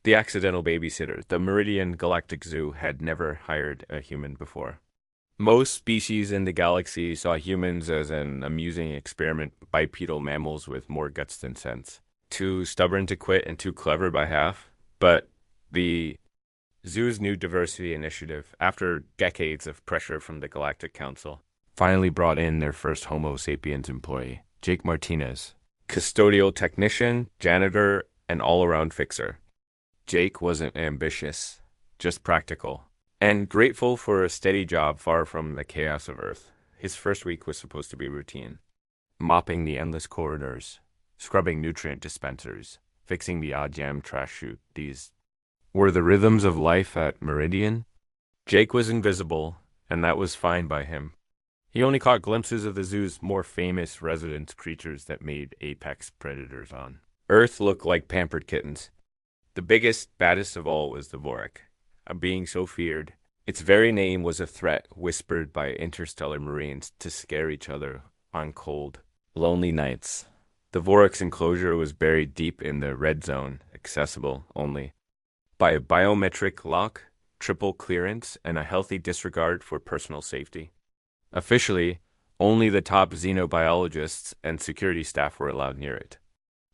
The accidental babysitter. The Meridian Galactic Zoo had never hired a human before. Most species in the galaxy saw humans as an amusing experiment, bipedal mammals with more guts than sense. Too stubborn to quit and too clever by half. But the zoo's new diversity initiative, after decades of pressure from the Galactic Council, finally brought in their first Homo sapiens employee, Jake Martinez, custodial technician, janitor, and all-around fixer. Jake wasn't ambitious, just practical, and grateful for a steady job far from the chaos of Earth. His first week was supposed to be routine. Mopping the endless corridors, scrubbing nutrient dispensers, fixing the odd-jam trash chute. These were the rhythms of life at Meridian. Jake was invisible, and that was fine by him. He only caught glimpses of the zoo's more famous resident creatures that made apex predators on Earth look like pampered kittens. The biggest, baddest of all was the Vorak, a being so feared. Its very name was a threat whispered by interstellar marines to scare each other on cold, lonely nights. The Vorak's enclosure was buried deep in the red zone, accessible only by a biometric lock, triple clearance, and a healthy disregard for personal safety. Officially, only the top xenobiologists and security staff were allowed near it.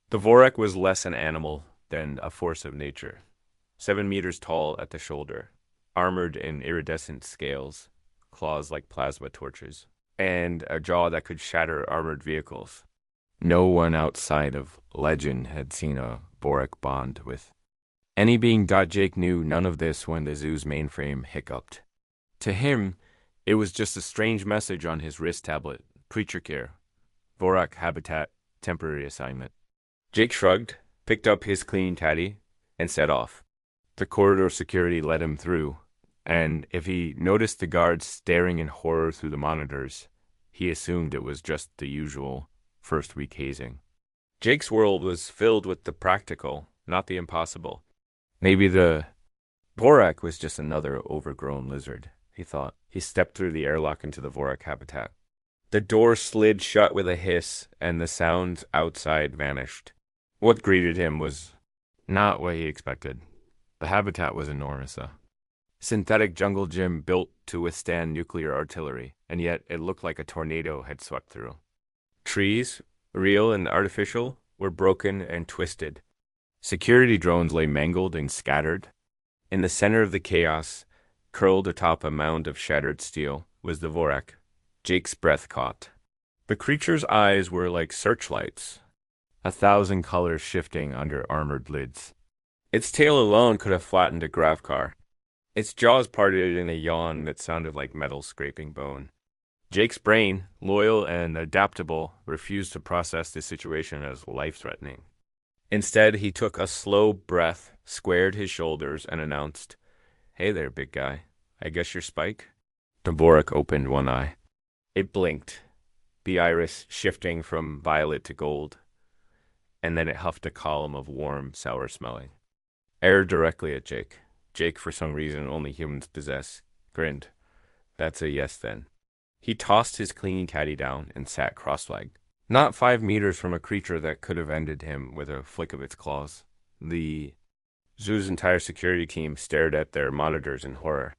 The Vorak was less an animal than a force of nature. 7 meters tall at the shoulder, armored in iridescent scales, claws like plasma torches, and a jaw that could shatter armored vehicles. No one outside of legend had seen a Vorak bond with any being. Jake knew none of this when the zoo's mainframe hiccuped. To him, it was just a strange message on his wrist tablet. Creature care. Vorak habitat, temporary assignment. Jake shrugged, picked up his clean caddy, and set off. The corridor security let him through, and if he noticed the guards staring in horror through the monitors, he assumed it was just the usual first-week hazing. Jake's world was filled with the practical, not the impossible. Maybe the Vorak was just another overgrown lizard, he thought. He stepped through the airlock into the Vorak habitat. The door slid shut with a hiss, and the sounds outside vanished. What greeted him was not what he expected. The habitat was enormous, a synthetic jungle gym built to withstand nuclear artillery, and yet it looked like a tornado had swept through. Trees, real and artificial, were broken and twisted. Security drones lay mangled and scattered. In the center of the chaos, curled atop a mound of shattered steel, was the Vorak. Jake's breath caught. The creature's eyes were like searchlights, 1,000 colors shifting under armored lids. Its tail alone could have flattened a grav car. Its jaws parted in a yawn that sounded like metal scraping bone. Jake's brain, loyal and adaptable, refused to process the situation as life-threatening. Instead, he took a slow breath, squared his shoulders, and announced, "Hey there, big guy. I guess you're Spike?" The Vorak opened one eye. It blinked, the iris shifting from violet to gold, and then it huffed a column of warm, sour-smelling air directly at Jake. Jake, for some reason only humans possess, grinned. "That's a yes, then." He tossed his clean caddy down and sat cross-legged, not 5 meters from a creature that could have ended him with a flick of its claws. The zoo's entire security team stared at their monitors in horror.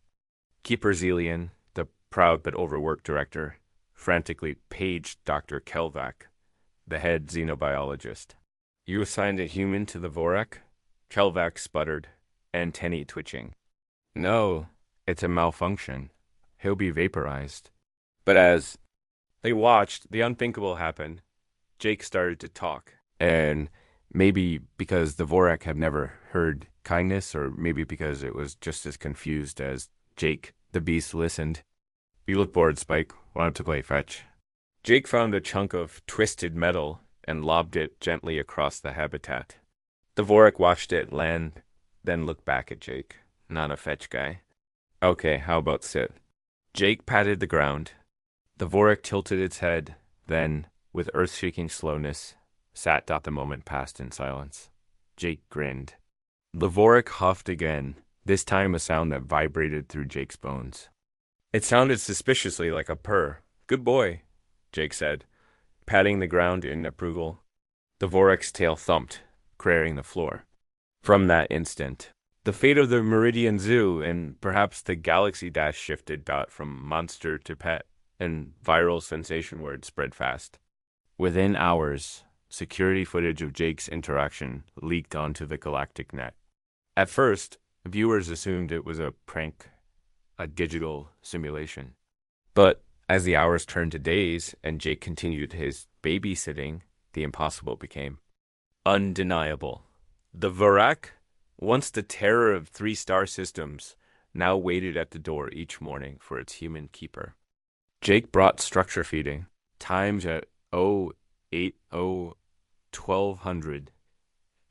Keeper Zelian, the proud but overworked director, frantically paged Dr. Kelvac, the head xenobiologist. "You assigned a human to the Vorak?" Kelvac sputtered, antennae twitching. "No, it's a malfunction. He'll be vaporized." But as they watched, the unthinkable happened. Jake started to talk, and maybe because the Vorak had never heard kindness, or maybe because it was just as confused as Jake, the beast listened. "You look bored, Spike. Want to play fetch?" Jake found a chunk of twisted metal and lobbed it gently across the habitat. The Vorak watched it land, then looked back at Jake. "Not a fetch guy." "Okay, how about sit?" Jake patted the ground. The Vorak tilted its head, then, with earth-shaking slowness, sat. The moment passed in silence. Jake grinned. The Vorak huffed again, this time a sound that vibrated through Jake's bones. It sounded suspiciously like a purr. "Good boy," Jake said, patting the ground in approval. The Vorak's tail thumped, clearing the floor. From that instant, the fate of the Meridian Zoo and perhaps the Galaxy Dash shifted from monster to pet, and viral sensation word spread fast. Within hours, security footage of Jake's interaction leaked onto the Galactic net. At first, viewers assumed it was a prank, a digital simulation. But as the hours turned to days and Jake continued his babysitting, the impossible became undeniable. The Varak, once the terror of three-star systems, now waited at the door each morning for its human keeper. Jake brought structure feeding, times at 080, 1200,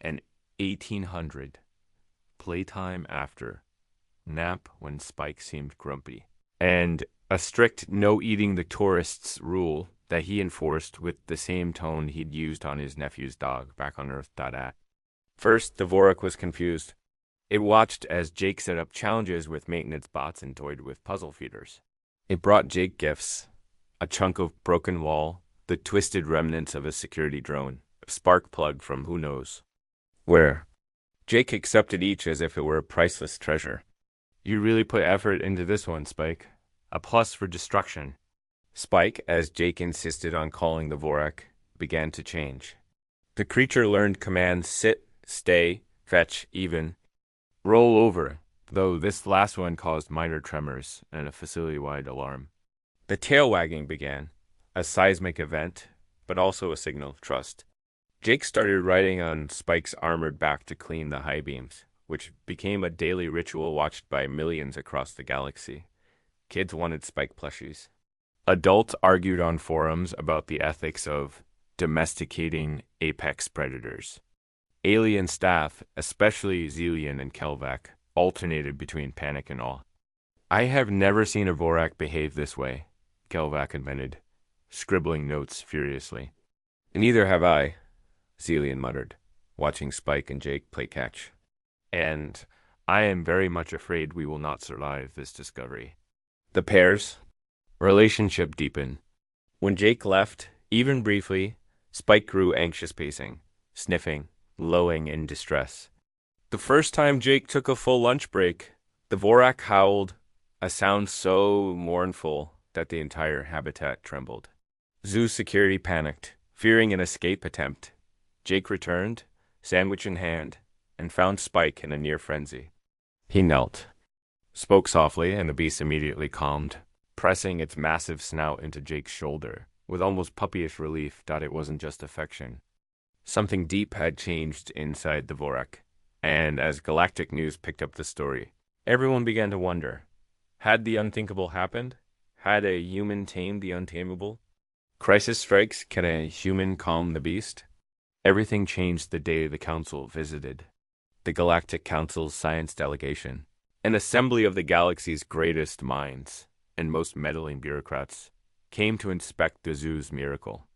and 1800. Playtime after, nap when Spike seemed grumpy, and a strict no-eating the tourists rule that he enforced with the same tone he'd used on his nephew's dog back on Earth.at. First, the Vorak was confused. It watched as Jake set up challenges with maintenance bots and toyed with puzzle feeders. It brought Jake gifts, a chunk of broken wall, the twisted remnants of a security drone, a spark plug from who knows where. Jake accepted each as if it were a priceless treasure. You really put effort into this one, Spike. A plus for destruction. Spike, as Jake insisted on calling the Vorak, began to change. The creature learned commands sit, stay, fetch, even, roll over, though this last one caused minor tremors and a facility-wide alarm. The tail wagging began, a seismic event, but also a signal of trust. Jake started riding on Spike's armored back to clean the high beams, which became a daily ritual watched by millions across the galaxy. Kids wanted Spike plushies. Adults argued on forums about the ethics of domesticating apex predators. Alien staff, especially Zelian and Kelvak, alternated between panic and awe. I have never seen a Vorak behave this way, Kelvak admitted, scribbling notes furiously. Neither have I, Zelian muttered, watching Spike and Jake play catch. And I am very much afraid we will not survive this discovery. The pair's relationship deepened. When Jake left, even briefly, Spike grew anxious pacing, sniffing, lowing in distress. The first time Jake took a full lunch break, the Vorak howled, a sound so mournful that the entire habitat trembled. Zoo security panicked, fearing an escape attempt. Jake returned, sandwich in hand, and found Spike in a near frenzy. He knelt, spoke softly, and the beast immediately calmed, pressing its massive snout into Jake's shoulder, with almost puppyish relief that it wasn't just affection. Something deep had changed inside the Vorak, and as Galactic News picked up the story, everyone began to wonder, had the unthinkable happened? Had a human tamed the untamable? Crisis strikes, can a human calm the beast? Everything changed the day the Council visited. The Galactic Council's science delegation, an assembly of the galaxy's greatest minds and most meddling bureaucrats, came to inspect the zoo's miracle.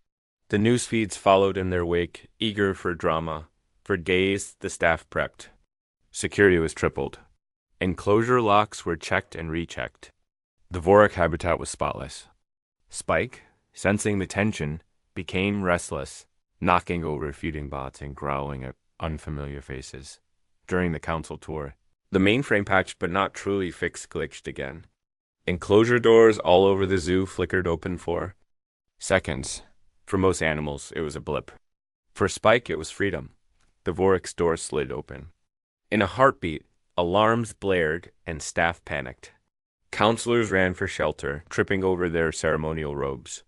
The news feeds followed in their wake, eager for drama. For days, the staff prepped. Security was tripled. Enclosure locks were checked and rechecked. The Vorak habitat was spotless. Spike, sensing the tension, became restless, knocking over feeding bots and growling at unfamiliar faces. During the council tour, the mainframe patched but not truly fixed glitched again. Enclosure doors all over the zoo flickered open for seconds. For most animals, it was a blip. For Spike, it was freedom. The Vorak's door slid open. In a heartbeat, alarms blared and staff panicked. Counselors ran for shelter, tripping over their ceremonial robes.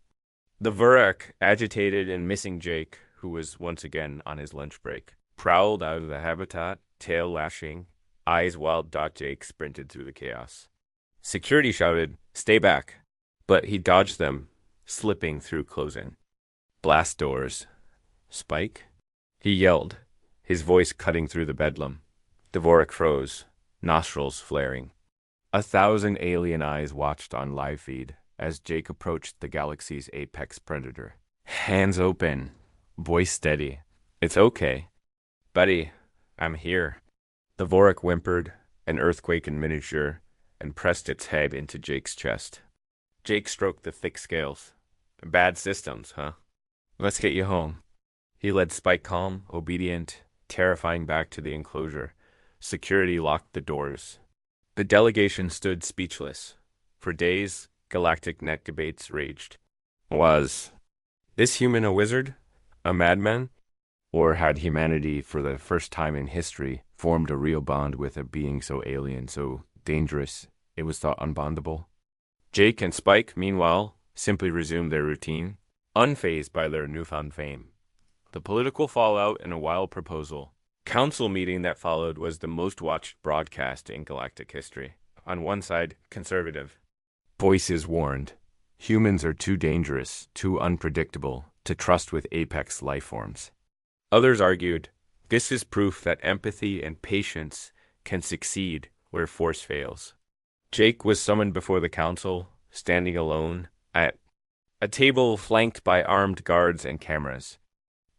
The Vorak, agitated and missing Jake, who was once again on his lunch break, prowled out of the habitat, tail lashing, eyes wild. Jake sprinted through the chaos. Security shouted, "Stay back," but he dodged them, slipping through closing blast doors. Spike? He yelled, his voice cutting through the bedlam. The Vorak froze, nostrils flaring. 1,000 alien eyes watched on live feed as Jake approached the galaxy's apex predator. Hands open, voice steady. "It's okay. Buddy, I'm here." The Vorak whimpered, an earthquake in miniature, and pressed its head into Jake's chest. Jake stroked the thick scales. "Bad systems, huh? Let's get you home." He led Spike calm, obedient, terrifying back to the enclosure. Security locked the doors. The delegation stood speechless. For days, galactic net debates raged. Was this human a wizard? A madman? Or had humanity, for the first time in history, formed a real bond with a being so alien, so dangerous, it was thought unbondable? Jake and Spike, meanwhile, simply resumed their routine, unfazed by their newfound fame. The political fallout and a wild proposal. Council meeting that followed was the most watched broadcast in galactic history. On one side, conservative. Voices warned, humans are too dangerous, too unpredictable to trust with apex life forms. Others argued, this is proof that empathy and patience can succeed where force fails. Jake was summoned before the council, standing alone at a table flanked by armed guards and cameras.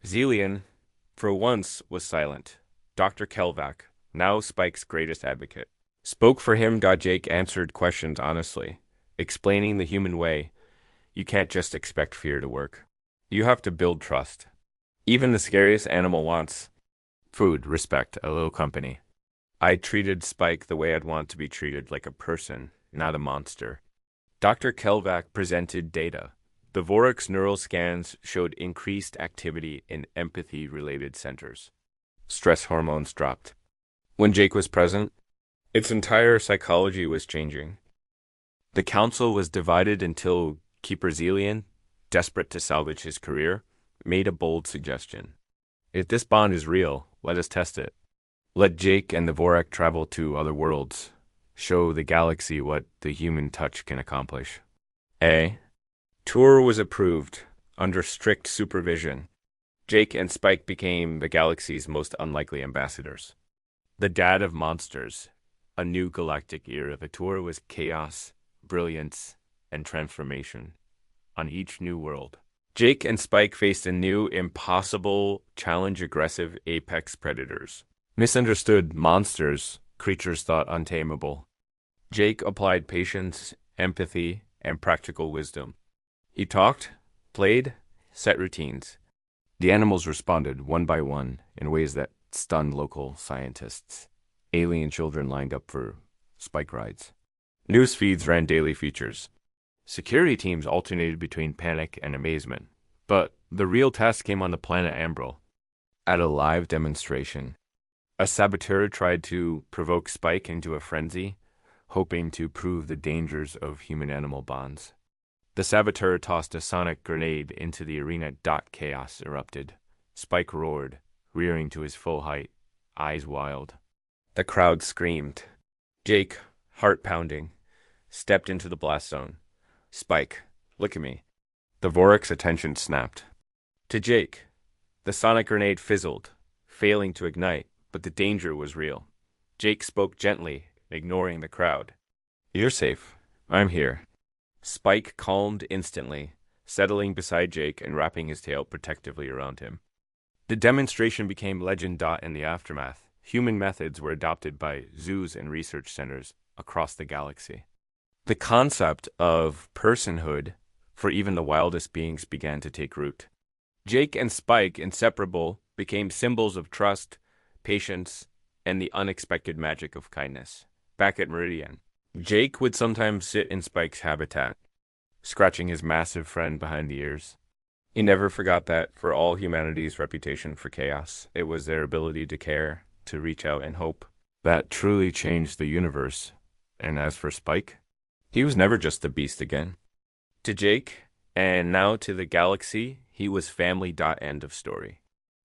Zelian, for once, was silent. Dr. Kelvac, now Spike's greatest advocate, spoke for him. Jake answered questions honestly, explaining the human way. You can't just expect fear to work. You have to build trust. Even the scariest animal wants food, respect, a little company. I treated Spike the way I'd want to be treated, like a person, not a monster. Dr. Kelvac presented data. The Vorac's neural scans showed increased activity in empathy-related centers. Stress hormones dropped. When Jake was present, its entire psychology was changing. The council was divided until Keeper Zelian, desperate to salvage his career, made a bold suggestion. If this bond is real, let us test it. Let Jake and the Vorac travel to other worlds. Show the galaxy what the human touch can accomplish. A tour was approved under strict supervision. Jake and Spike became the galaxy's most unlikely ambassadors. The dad of monsters, a new galactic era. The tour was chaos, brilliance, and transformation. On each new world, Jake and Spike faced a new, impossible challenge. Aggressive apex predators. Misunderstood monsters, creatures thought untamable. Jake applied patience, empathy, and practical wisdom. He talked, played, set routines. The animals responded one by one in ways that stunned local scientists. Alien children lined up for Spike rides. News feeds ran daily features. Security teams alternated between panic and amazement. But the real test came on the planet Ambril. At a live demonstration, a saboteur tried to provoke Spike into a frenzy, hoping to prove the dangers of human-animal bonds. The saboteur tossed a sonic grenade into the arena. Chaos erupted. Spike roared, rearing to his full height, eyes wild. The crowd screamed. Jake, heart pounding, stepped into the blast zone. Spike, look at me. The Vorac's attention snapped. To Jake, the sonic grenade fizzled, failing to ignite, but the danger was real. Jake spoke gently, ignoring the crowd. You're safe. I'm here. Spike calmed instantly, settling beside Jake and wrapping his tail protectively around him. The demonstration became legend. In the aftermath, human methods were adopted by zoos and research centers across the galaxy. The concept of personhood for even the wildest beings began to take root. Jake and Spike, inseparable, became symbols of trust, patience, and the unexpected magic of kindness. Back at Meridian, Jake would sometimes sit in Spike's habitat, scratching his massive friend behind the ears. He never forgot that for all humanity's reputation for chaos, it was their ability to care, to reach out and hope, that truly changed the universe. And as for Spike, he was never just a beast again. To Jake, and now to the galaxy, he was family. End of story.